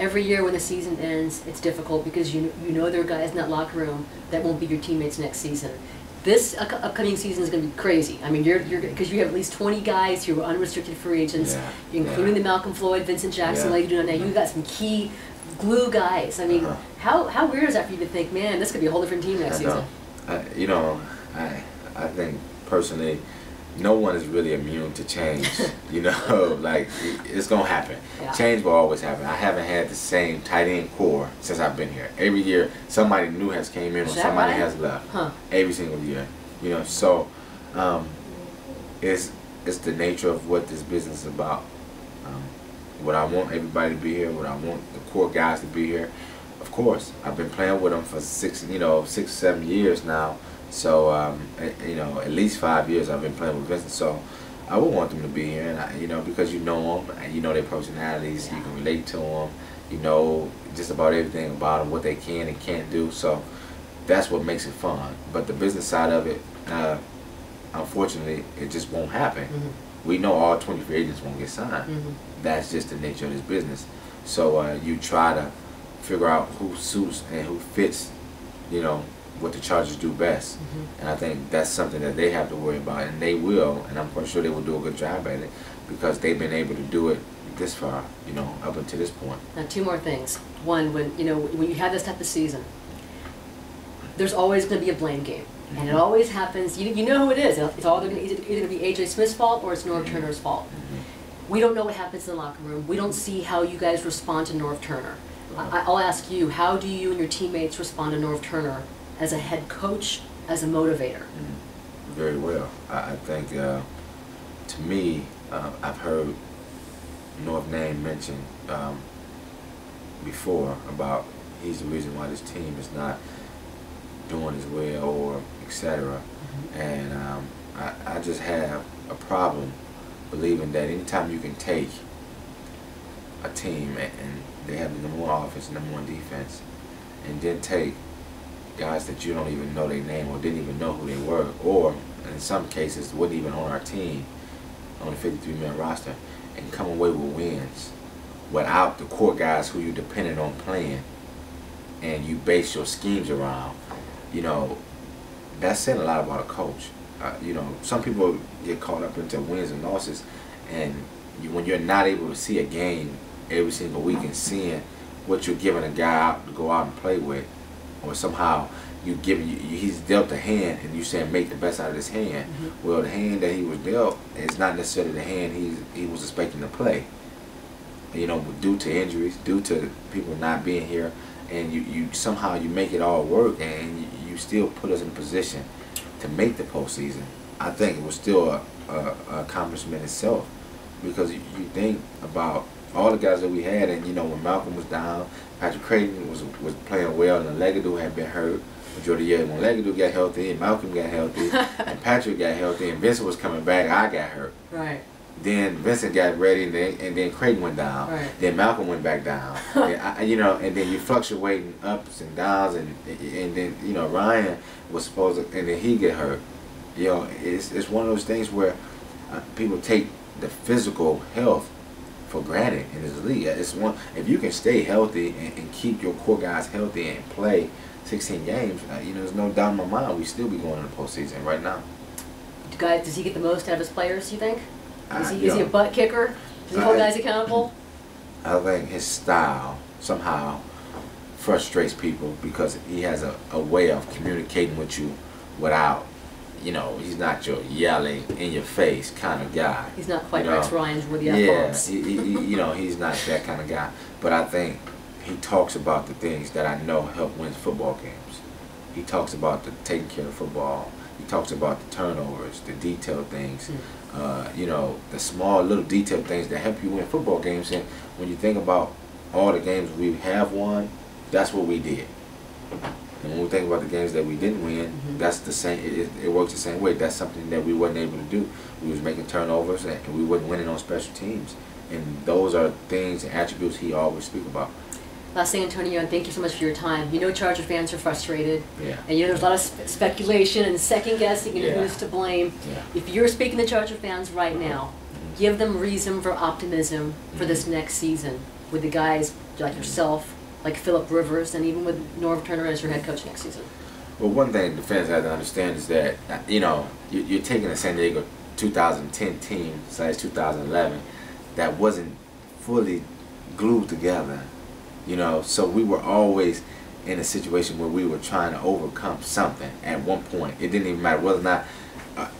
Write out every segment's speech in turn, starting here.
every year when the season ends, it's difficult because you know there are guys in that locker room that won't be your teammates next season. This upcoming season is going to be crazy. I mean, because you have at least 20 guys who are unrestricted free agents, including the Malcolm Floyd, Vincent Jackson, like you're doing now. You've got some key glue guys. I mean, how weird is that for you to think, man, this could be a whole different team next season? You know, I think personally, no one is really immune to change. You know, like it's gonna happen. Change will always happen. I haven't had the same tight end core since I've been here. Every year, somebody new has came in or somebody has left. Every single year. You know, so it's the nature of what this business is about. What I want everybody to be here. What I want the core guys to be here. Of course, I've been playing with them for 6 or 7 years now. So, you know, at least 5 years I've been playing with Vincent. So, I would want them to be here, and you know, because you know them, and you know their personalities, you can relate to them, you know just about everything about them, what they can and can't do. So, that's what makes it fun. But the business side of it, unfortunately, it just won't happen. We know all 20 free agents won't get signed. That's just the nature of this business. So, you try to figure out who suits and who fits, you know, what the Chargers do best. And I think that's something that they have to worry about, and they will, and I'm quite sure they will do a good job at it because they've been able to do it this far, you know, up until this point. Now, 2 more things. One, when you have this type of season, there's always going to be a blame game, and it always happens. You know who it is. It's either going to be AJ Smith's fault or it's Norv Turner's fault. We don't know what happens in the locker room. We don't see how you guys respond to Norv Turner. I'll ask you, how do you and your teammates respond to Norv Turner as a head coach, as a motivator? Very well. I think, to me, I've heard Norv's name mentioned before about he's the reason why this team is not doing as well, or etc. And I just have a problem believing that anytime you can take a team and they have the #1 offense, #1 defense, and then take guys that you don't even know their name or didn't even know who they were, or in some cases wasn't even on our team, on a 53-man roster, and come away with wins without the core guys who you depended on playing, and you base your schemes around, you know, that's saying a lot about a coach. You know, some people get caught up into wins and losses, and when you're not able to see a game every single week and seeing what you're giving a guy out to go out and play with, or somehow he's dealt a hand and you saying make the best out of this hand. Well, the hand that he was dealt is not necessarily the hand he was expecting to play. You know, due to injuries, due to people not being here, and you somehow you make it all work, and you still put us in a position to make the postseason. I think it was still a accomplishment itself, because you think about all the guys that we had, and you know, when Malcolm was down, Patrick Creighton was playing well, and Legado had been hurt majority of the year. When Legado got healthy, and Malcolm got healthy, and Patrick got healthy, and Vincent was coming back, I got hurt. Then Vincent got ready, and then Creighton went down. Then Malcolm went back down. You know, and then you fluctuating ups and downs, and then you know Ryan was supposed to, and then he get hurt. You know, it's one of those things where people take the physical health for granted in this league. It's one, if you can stay healthy and keep your core guys healthy and play 16 games, you know, there's no doubt in my mind we still be going to the postseason right now. Does he get the most out of his players, you think? Is he a butt kicker? Does he hold guys accountable? I think his style somehow frustrates people because he has a way of communicating with you without, you know, he's not your yelling in your face kind of guy. He's not quite Rex Ryan's with the F-bombs. You know, he's not that kind of guy. But I think he talks about the things that I know help win football games. He talks about the taking care of football. He talks about the turnovers, the detailed things, you know, the small little detailed things that help you win football games. And when you think about all the games we have won, that's what we did. And when we think about the games that we didn't win, that's the same. It works the same way. That's something that we wasn't able to do. We was making turnovers, and we wasn't winning on special teams. And those are things and attributes he always speak about. Last thing, Antonio, and thank you so much for your time. You know Charger fans are frustrated. Yeah. And you know there's a lot of speculation and second guessing and who's to blame. Yeah. If you're speaking to Charger fans right now, give them reason for optimism for this next season with the guys like yourself, like Phillip Rivers, and even with Norv Turner as your head coach next season? Well, one thing the fans have to understand is that, you know, you're taking a San Diego 2010 team / 2011 that wasn't fully glued together, you know, so we were always in a situation where we were trying to overcome something at one point. It didn't even matter whether or not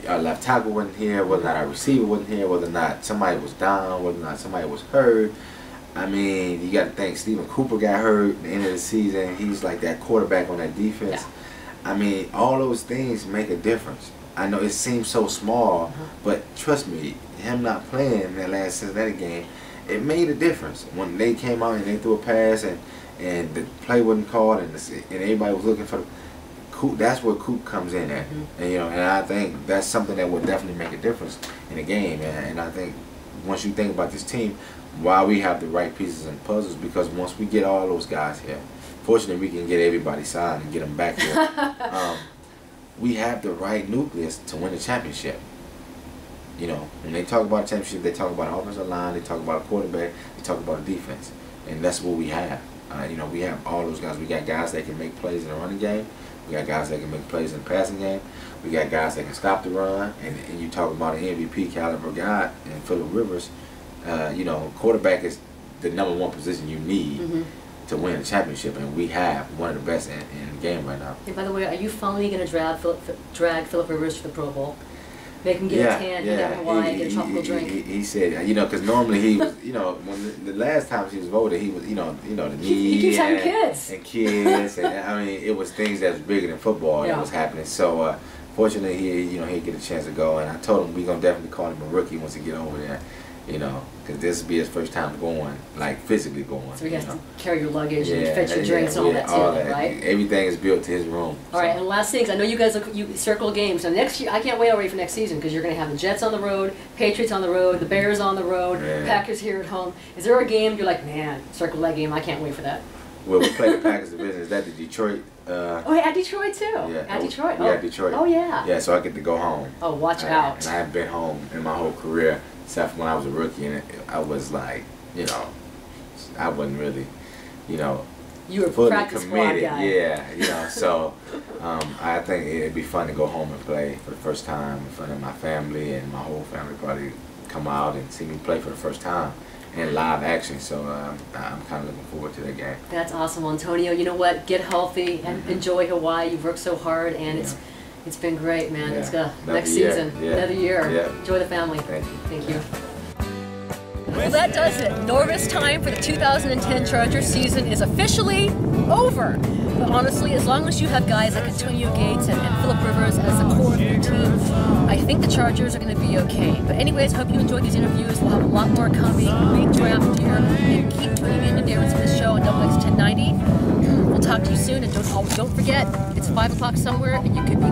our left tackle wasn't here, whether or not our receiver wasn't here, whether or not somebody was down, whether or not somebody was hurt. I mean, you got to think Stephen Cooper got hurt at the end of the season. He's like that quarterback on that defense. Yeah. I mean, all those things make a difference. I know it seems so small, but trust me, him not playing that last Cincinnati game, it made a difference. When they came out and they threw a pass and the play wasn't called and everybody was looking for the Coop, that's where Coop comes in at. And, you know, and I think that's something that would definitely make a difference in the game. And I think once you think about this team, why we have the right pieces and puzzles, because once we get all those guys here, fortunately we can get everybody signed and get them back here. We have the right nucleus to win the championship. You know, when they talk about a championship, they talk about an offensive line, they talk about a quarterback, they talk about a defense, and that's what we have. You know, we have all those guys. We got guys that can make plays in the running game. We got guys that can make plays in the passing game. We got guys that can stop the run. And you talk about an MVP caliber guy and Phillip Rivers. You know, quarterback is the #1 position you need to win a championship, and we have one of the best in the game right now. And by the way, are you finally going to drag Phillip Rivers to the Pro Bowl? Make him get a tan, get Hawaii, get a tropical drink. He said, you know, because normally he was, you know, when the last time he was voted, he was, you know, the knee he keeps having kids. And I mean, it was things that was bigger than football that was happening. So, fortunately, he'd get a chance to go, and I told him we're gonna definitely call him a rookie once he get over there. You know, because this will be his first time going, like physically going. So he has to carry your luggage and fetch your drinks and all that too, right? Everything is built to his room. All right, and last things, I know you guys you circle games. So next year, I can't wait already for next season, because you're going to have the Jets on the road, Patriots on the road, the Bears on the road, Packers here at home. Is there a game you're like, man, circle that game? I can't wait for that. Well, we play the Packers division. Is that the Detroit? Oh, at Detroit too. Yeah, at Detroit. Yeah, Detroit. Oh yeah. Yeah, so I get to go home. Oh, watch out. And I haven't been home in my whole career, except for when I was a rookie, and I was like, you know, I wasn't really, you know, you were fully practice committed. squad guy. Yeah, you know, so I think it'd be fun to go home and play for the first time in front of my family, and my whole family probably come out and see me play for the first time in live action. So I'm kind of looking forward to that game. That's awesome, Antonio. You know what? Get healthy and enjoy Hawaii. You've worked so hard, and it's been great, man. Let's go next season, another year. Enjoy the family. Thank you. Thank you. Well, that does it. Norv's time for the 2010 Chargers season is officially over. But honestly, as long as you have guys like Antonio Gates and Phillip Rivers as the core of your team, I think the Chargers are going to be okay. But anyways, hope you enjoyed these interviews. We'll have a lot more coming. Redraft year. And keep tuning in to Darren Smith's show on WX1090. We'll talk to you soon. And don't forget, it's 5 o'clock somewhere, and you could be